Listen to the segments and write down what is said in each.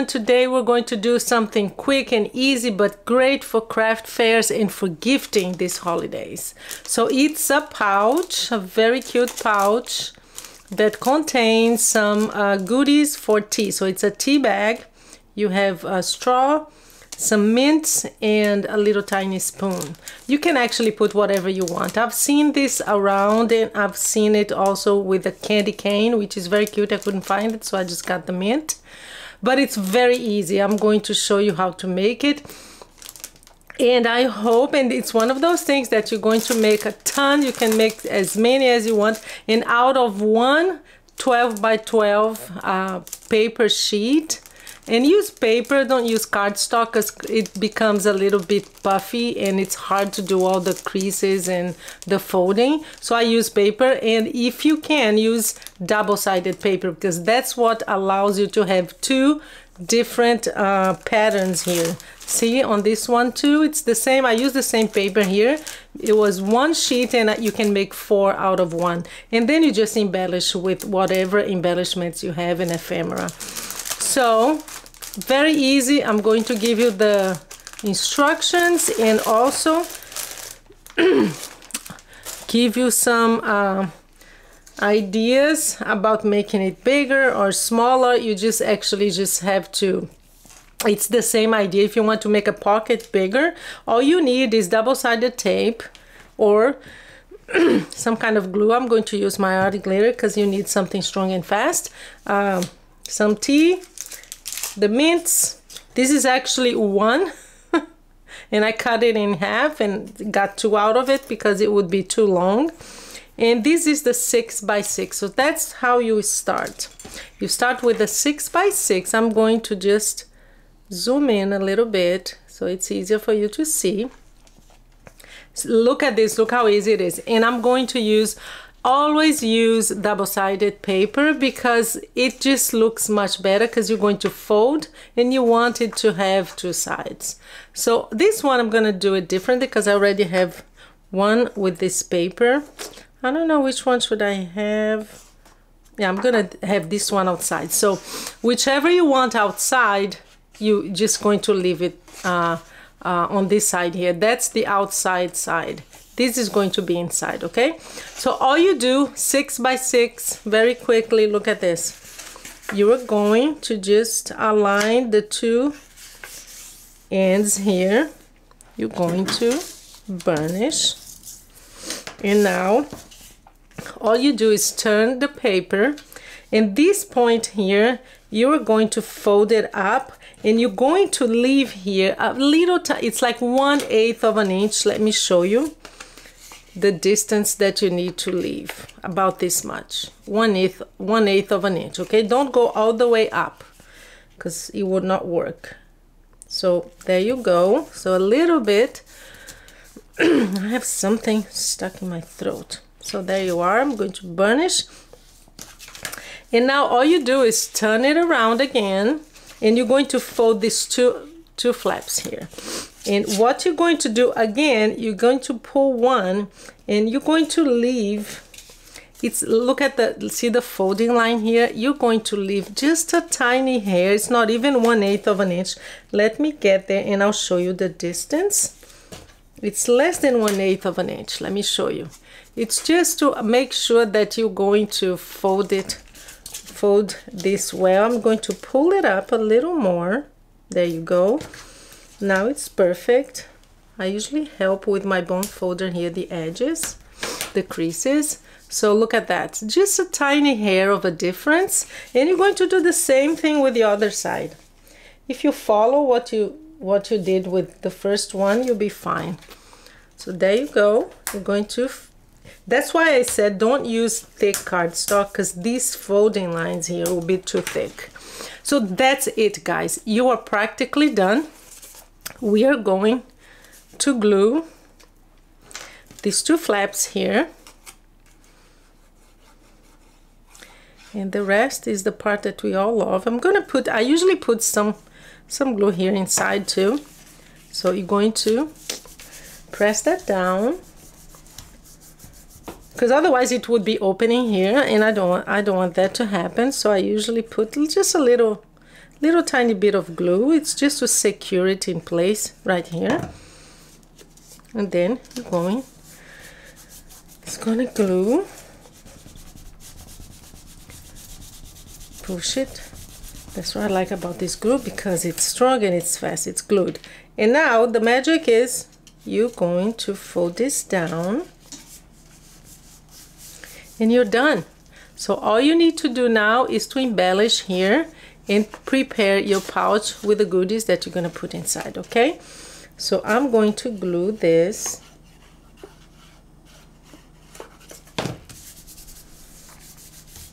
everyone. Today we're going to do something quick and easy but great for craft fairs and for gifting these holidays. So it's a pouch, a very cute pouch that contains some goodies for tea. So it's a tea bag. You have a straw, some mints, and a little tiny spoon. You can actually put whatever you want. I've seen this around, and I've seen it also with a candy cane, which is very cute. I couldn't find it, so I just got the mint. But it's very easy. I'm going to show you how to make it. And I hope, and it's one of those things that you're going to make a ton. You can make as many as you want. And out of one 12 by 12 paper sheet, and use paper, don't use cardstock, because it becomes a little bit puffy and it's hard to do all the creases and the folding. So I use paper, and if you can, use double-sided paper, because that's what allows you to have two different patterns here. See, on this one too, it's the same. I use the same paper here. It was one sheet, and you can make 4 out of one. And then you just embellish with whatever embellishments you have in ephemera. So very easy. I'm going to give you the instructions and also give you some ideas about making it bigger or smaller. You just actually just have to, it's the same idea. If you want to make a pocket bigger, all you need is double-sided tape or some kind of glue. I'm going to use my art glitter because you need something strong and fast. Some tea, the mints. This is actually one and I cut it in half and got 2 out of it because it would be too long. And this is the 6 by 6. So that's how you start. You start with the 6 by 6. I'm going to just zoom in a little bit so it's easier for you to see. So look at this, look how easy it is. And I'm going to always use double-sided paper because it just looks much better, because you're going to fold and you want it to have 2 sides. So this one I'm going to do it differently because I already have one with this paper. I don't know which one should I have. Yeah, I'm going to have this one outside. So whichever you want outside, you're just going to leave it on this side here. That's the outside side. This is going to be inside, okay? So all you do, 6 by 6, very quickly, look at this. You are going to just align the 2 ends here. You're going to burnish. And now, all you do is turn the paper. And this point here, you're going to fold it up. And you're going to leave here a little, it's like 1/8 of an inch. Let me show you the distance that you need to leave, about this much, 1/8 of an inch. Okay, don't go all the way up because it would not work. So there you go. So a little bit. I have something stuck in my throat. So there you are. I'm going to burnish, and now all you do is turn it around again, and you're going to fold these two flaps here. And what you're going to do again, you're going to pull one, and you're going to leave, look at see the folding line here? You're going to leave just a tiny hair. It's not even 1/8 of an inch. Let me get there and I'll show you the distance. It's less than 1/8 of an inch. Let me show you. It's just to make sure that you're going to fold this well. I'm going to pull it up a little more. There you go. Now it's perfect. I usually help with my bone folder here, the edges, the creases. So look at that, just a tiny hair of a difference. And you're going to do the same thing with the other side. If you follow what you did with the first one, you'll be fine. So there you go. You're going to, that's why I said don't use thick cardstock, because these folding lines here will be too thick. So that's it, guys. You are practically done. We are going to glue these 2 flaps here, and the rest is the part that we all love. I usually put some glue here inside too. So you're going to press that down, because otherwise it would be opening here, and I don't want that to happen. So I usually put just a little little tiny bit of glue. It's just to secure it in place right here. And then you're it's gonna glue. Push it. That's what I like about this glue, because it's strong and it's fast. It's glued. And now the magic is you're going to fold this down and you're done. So all you need to do now is to embellish here and prepare your pouch with the goodies that you're going to put inside, okay? So I'm going to glue this.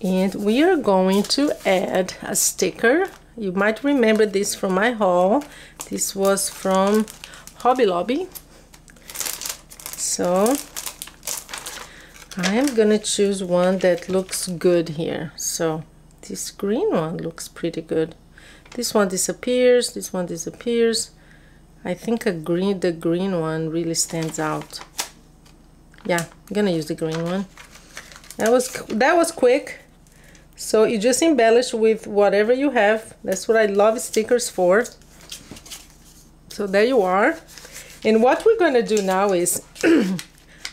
And we are going to add a sticker. You might remember this from my haul. This was from Hobby Lobby. So I am gonna choose one that looks good here. So this green one looks pretty good. This one disappears, this one disappears. I think the green one really stands out. Yeah, I'm gonna use the green one. That was quick. So you just embellish with whatever you have. That's what I love stickers for. So there you are. And what we're gonna do now is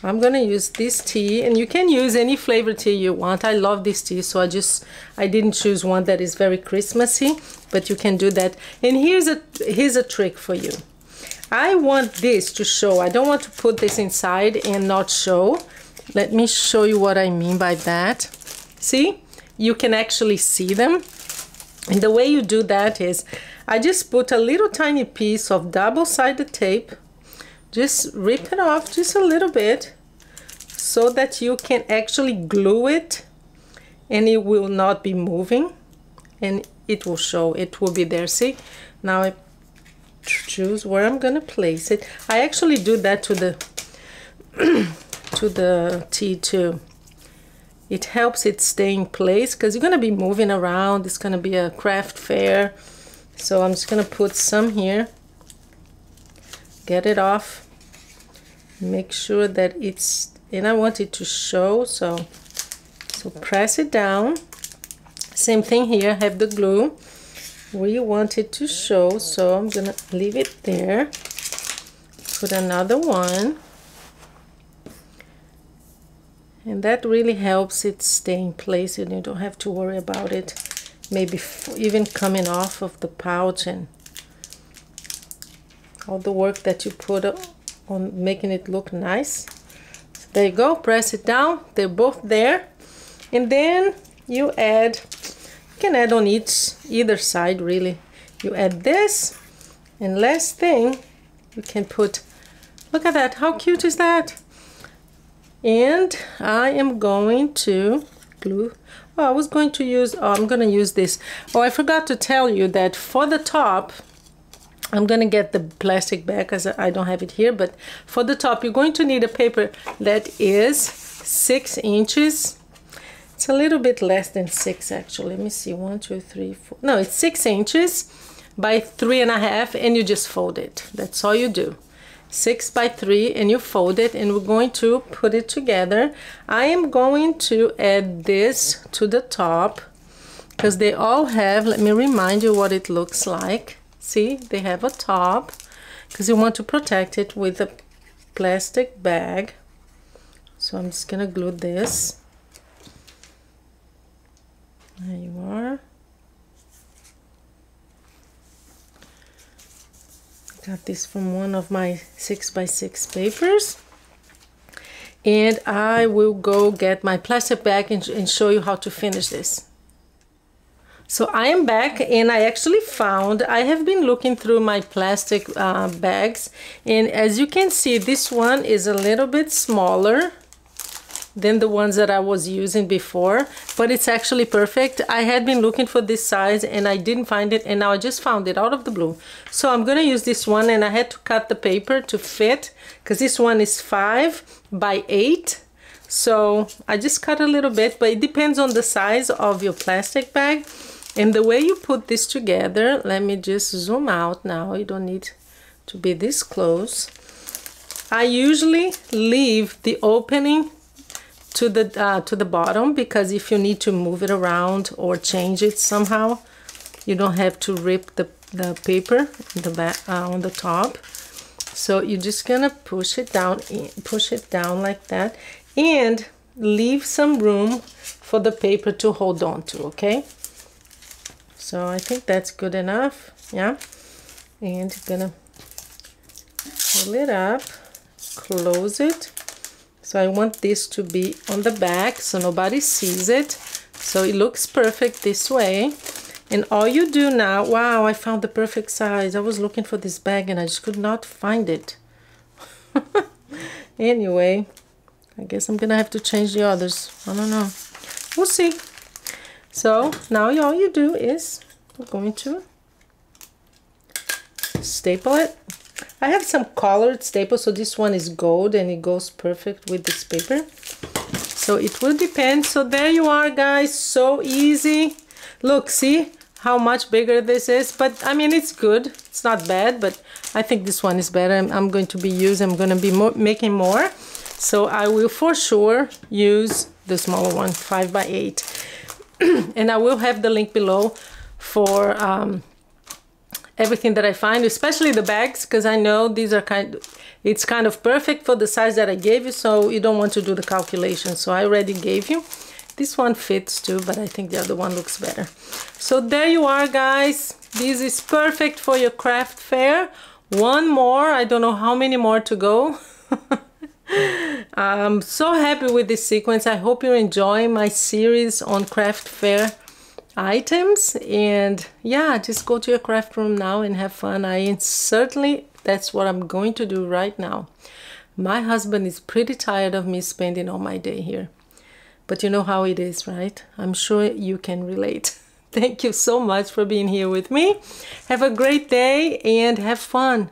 I'm gonna use this tea, and you can use any flavor tea you want. I love this tea, so I didn't choose one that is very Christmassy, but you can do that. And here's a trick for you. I want this to show. I don't want to put this inside and not show. Let me show you what I mean by that. See? You can actually see them. And the way you do that is I just put a little tiny piece of double-sided tape. Just rip it off just a little bit so that you can actually glue it and it will not be moving, and it will show. It will be there. See? Now I choose where I'm gonna place it. I actually do that to the to the tea too. It helps it stay in place because you're gonna be moving around. It's gonna be a craft fair. So I'm just gonna put some here. Get it off. Make sure that it's, and I want it to show, so press it down. Same thing here, have the glue. We want it to show, so I'm gonna leave it there. Put another one. And that really helps it stay in place, and you don't have to worry about it maybe even coming off of the pouch and all the work that you put on making it look nice. So there you go, press it down, they're both there. And then you can add on either side really. You add this, and last thing you can put, look at that, how cute is that? And I am going to glue. Oh, I'm going to use this. Oh, I forgot to tell you that for the top, I'm going to get the plastic bag because I don't have it here. But for the top, you're going to need a paper that is 6 inches. It's a little bit less than 6 actually. Let me see, 1, 2, 3, 4. No, it's 6 inches by 3.5, and you just fold it. That's all you do. 6 by 3, and you fold it, and we're going to put it together. I am going to add this to the top because they all have, let me remind you what it looks like. See, they have a top because you want to protect it with a plastic bag. So I'm just gonna glue this. There you are. Got this from one of my 6x6 papers, and I will go get my plastic bag and show you how to finish this. So I am back, and I actually found, I have been looking through my plastic bags, and as you can see, this one is a little bit smaller than the ones that I was using before, but it's actually perfect. I had been looking for this size and I didn't find it, and now I just found it out of the blue. So I'm gonna use this one, and I had to cut the paper to fit because this one is 5 by 8. So I just cut a little bit, but it depends on the size of your plastic bag. And the way you put this together, let me just zoom out now. You don't need to be this close. I usually leave the opening to the bottom, because if you need to move it around or change it somehow, you don't have to rip the paper in the back on the top. So you're just gonna push it down like that, and leave some room for the paper to hold on to, okay? So I think that's good enough, yeah? And you're gonna pull it up, close it. So I want this to be on the back so nobody sees it. So it looks perfect this way. And all you do now, wow, I found the perfect size. I was looking for this bag and I just could not find it. Anyway, I guess I'm gonna have to change the others. I don't know. We'll see. So now all you do is we're going to staple it. I have some colored staples, so this one is gold and it goes perfect with this paper. So it will depend. So there you are, guys. So easy. Look, see how much bigger this is? But I mean, it's good. It's not bad, but I think this one is better. I'm going to be making more. So I will for sure use the smaller one, 5 by 8. And I will have the link below for everything that I find, especially the bags, because I know these are it's kind of perfect for the size that I gave you, so you don't want to do the calculation. So I already gave you. This one fits too, but I think the other one looks better. So there you are, guys. This is perfect for your craft fair. One more, I don't know how many more to go. I'm so happy with this sequence. I hope you're enjoying my series on craft fair items. And yeah, just go to your craft room now and have fun. Certainly that's what I'm going to do right now. My husband is pretty tired of me spending all my day here. But you know how it is, right? I'm sure you can relate. Thank you so much for being here with me. Have a great day and have fun.